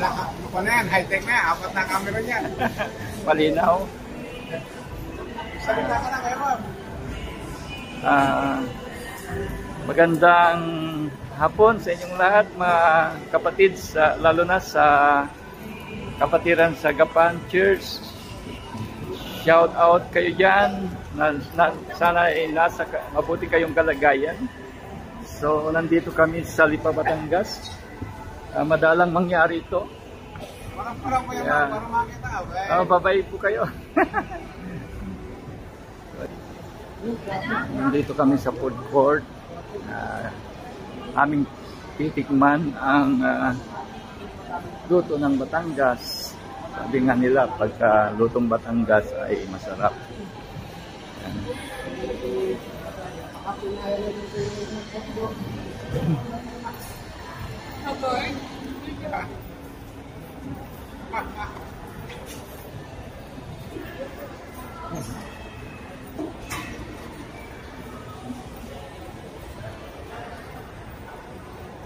Ano pa na yan? High-tech na yan. Apat na camera niyan. Malinaw. Salita ka na kayo, ma'am. Magandang hapon sa inyong lahat, mga kapatid, lalo na sa kapatiran sa Gapan Church. Shout out kayo dyan. Sana ay nasa mabuti kayong kalagayan. So, nandito kami sa Lipa, Batangas. Madalang mangyari ito. Parang po yan, para makita. Babay po kayo. Nandito kami sa food court. Aming titikman ang luto ng Batangas. Sabi nga nila, pagka lutong Batangas ay masarap.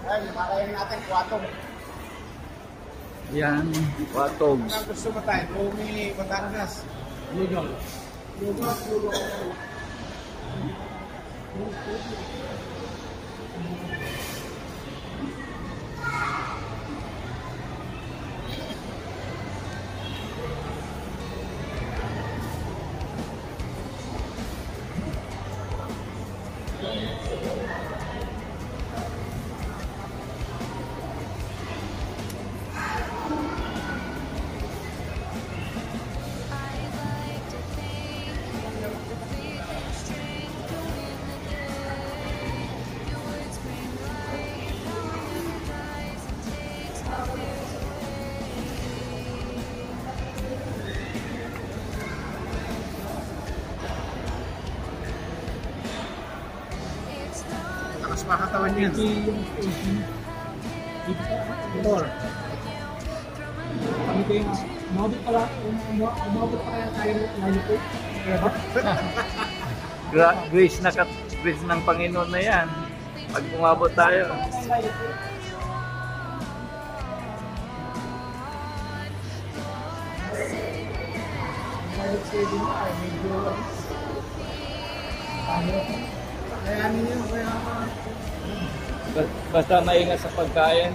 Ay, makain natin kwatong. Yan, watog. Ang gusto mo tayo, Lumi, Batangas. Lugong. Lugong. Mas makatawan yan. Motor. Kami ko yung umabot pa kaya tayo lalo po. Grace ng Panginoon na yan. Pag umabot tayo. Basta maingat sa pagkain.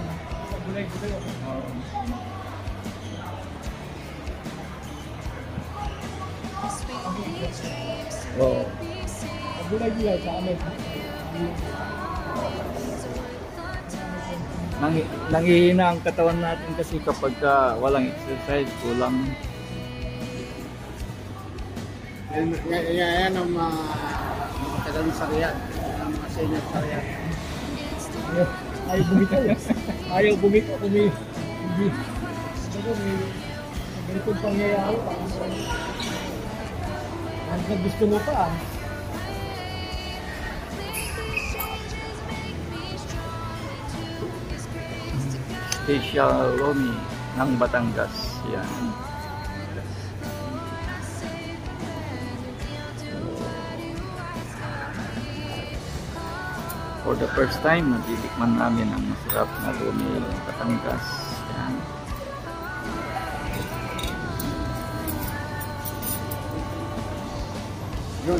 Oo. Gulay-gulay sa amin. Nanghihina ang katawan natin kasi kapag walang exercise, kulang. Yan ang matagal sa Riyadh. Ang mga senior sa Riyadh. Ayaw bumitaw. Ayaw bumitaw. May ganitong pangyayari. Hanggang gusto mo pa. Special Lomi ng Batangas. Yan. For the first time, natitikman namin ang masarap na Lomi ng Batangas. Yan. Yun.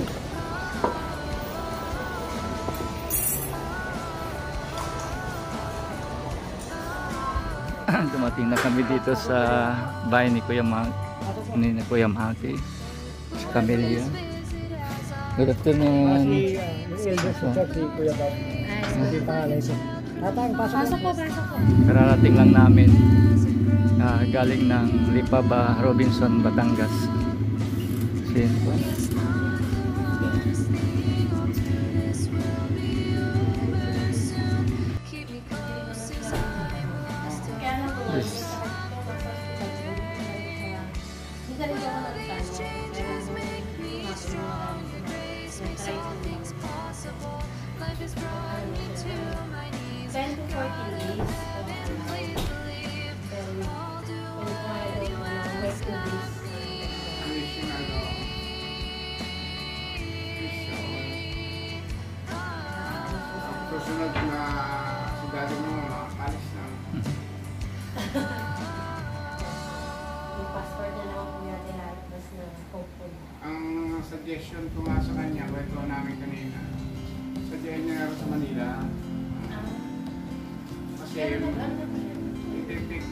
Dumating na kami dito sa bahay ni Kuya Maki, si Camelia. Good afternoon. Si Kuya Bob. Si pangalan siya. Pasok po. Kararating lang namin galing ng Lipaba, Robinson, Batangas. Susunod na sundalo mo, makapalis na. suggestion ko nga sa kanya, kwento namin kanina. Sadyain niya nga sa Manila. Kasi ititik.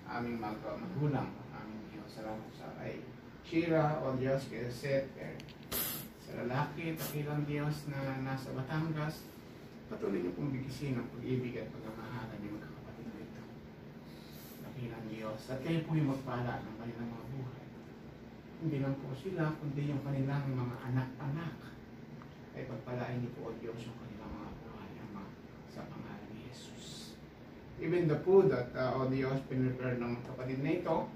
Aming magulang, aming Diyos. Salamat sa kay Shira, o Diyos, kay Seth, sa lalaki, takilang Diyos na nasa Batangas. Patuloy niyo pong bigisin ang pag-ibig at pagmamahalan ng mga kapatid nito. Takilang Diyos. At kayo po yung magpala ng kanilang mga buhay. Hindi lang po sila, kundi yung kanilang mga anak-anak. Ay pagpalain niyo po, O Diyos, yung kanilang mga buhay sa pangalan ni Jesus. Even the food that, O Diyos, pinrepare ng kapatid na ito,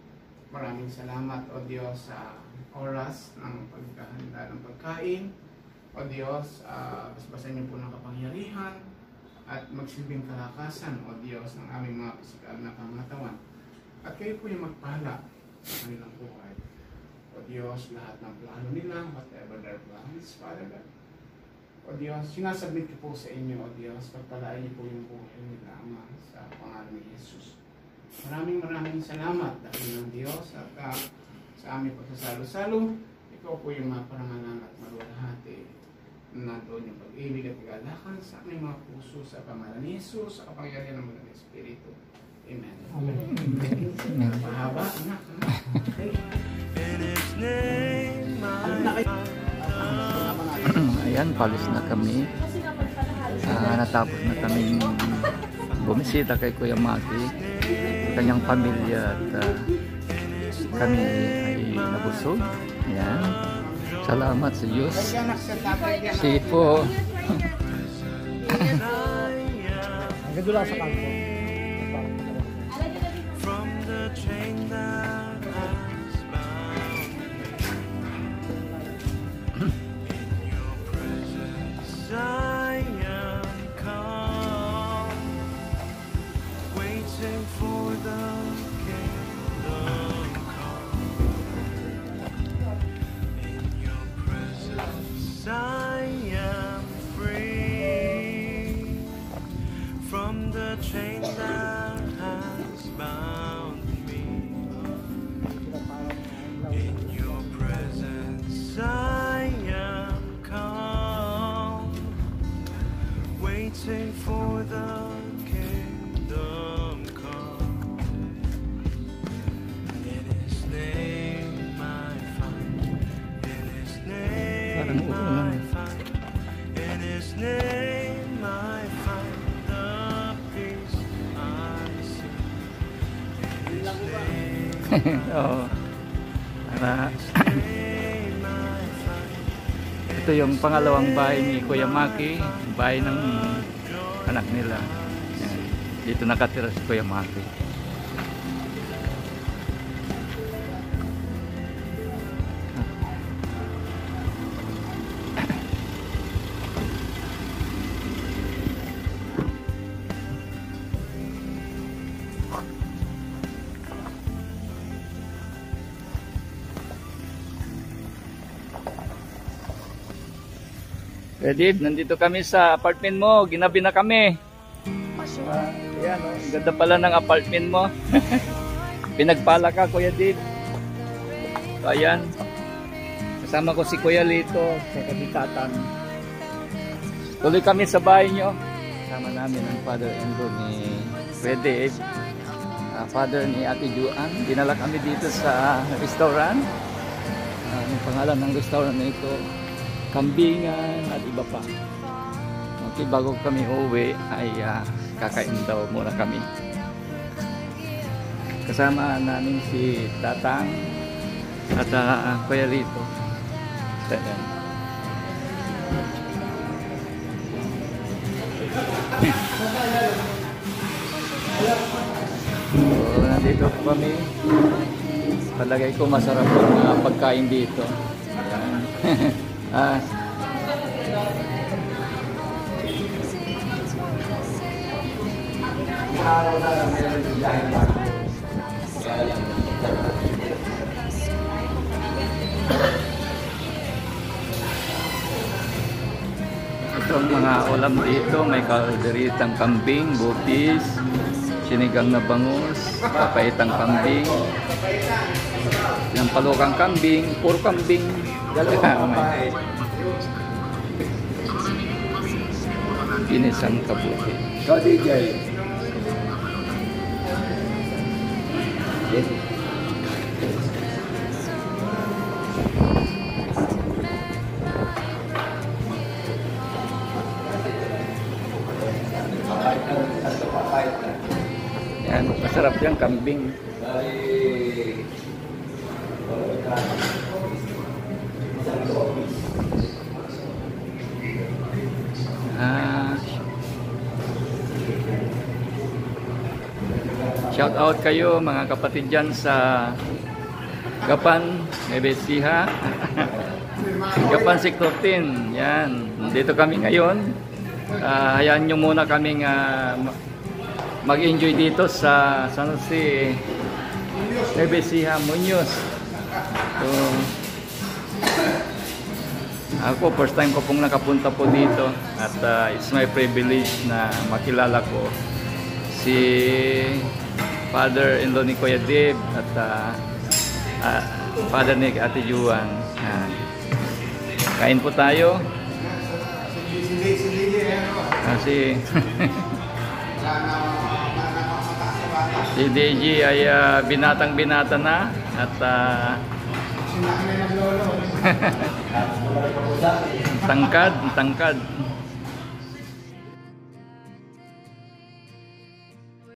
maraming salamat, O Diyos, sa oras ng paghahanda ng pagkain. O Diyos, basbasan niyo po ng kapangyarihan at magsilbing kalakasan, O Diyos, ng aming mga pisikal na pangatawan. At kayo po yung magpala sa kanilang buhay. O Diyos, lahat ng plano nila, whatever their plans, Father God. O Diyos, sinasabit ko po sa inyo, O Diyos, pagpalain niyo po yung buhay nila, Ama, sa pangalan ni Jesus. Maraming salamat dahil ng Diyos at sa aming pagsasalo-salo, ikaw po yung maparangalan at maluwalhati na nandoon yung pag-ibig at kagalakan sa aming mga puso sa pangalan ni Jesus, sa kapangyarihan ng mga Espiritu. Amen. Amen. Mahaba, anak. Ayan, palis na kami. Natapos na kami bumisita kay Kuya Maki, kanyang pamilya, at kami ay nabusog. Ayan. Salamat sa Diyos. Sige po. Ang ganda lang sa kanto. For the kingdom come, in His name I find, in His name I find, in His name I find the peace I see. In His name, Oo. Ito yung pangalawang bahay ni Kuya Maki, bahay ng anak nila. Yan. Dito nakatira si Kuya Maki. Dave, nandito kami sa apartment mo. Ginabi na kami. Ayan, oh, ganda pala ng apartment mo. Pinagpala ka, Kuya Dave. So, ayan. Kasama ko si Kuya Lito sa kabitatan. Tuloy kami sa bahay nyo. Kasama namin ang father-in-law ni Kuya Dave. Father ni Ate Juan. Dinala kami dito sa restaurant. Ang pangalan ng restaurant na ito, Kambingan at iba pa. Okay, bago kami uwi ay kakain daw muna kami. Kasama namin si Tatang at Kuya Lito. Ayan. So, nandito kami. Palagay ko masarap ang pagkain dito. Ayan. Ito ang mga ulam dito, may kalderitang kambing, bupis, sinigang na bangus, papaitang kambing, yung palukang kambing, puro kambing. Ginisang kabuti. Ikaw, DJ. Yan, masarap yung kambing. Shout out kayo mga kapatid dyan sa Gapan, Nebesiha. Gapan Sector 10. Yan, dito kami ngayon. Hayaan nyo muna kaming mag-enjoy dito sa San Jose, Nebesiha, Muñoz. So, ako first time ko pong nakapunta po dito at it's my privilege na makilala ko si father-in-law ni Kuya Dave at father ni Ate Juan. Kain po tayo. Kasi si DJ ay binatang-binata na at tangkad.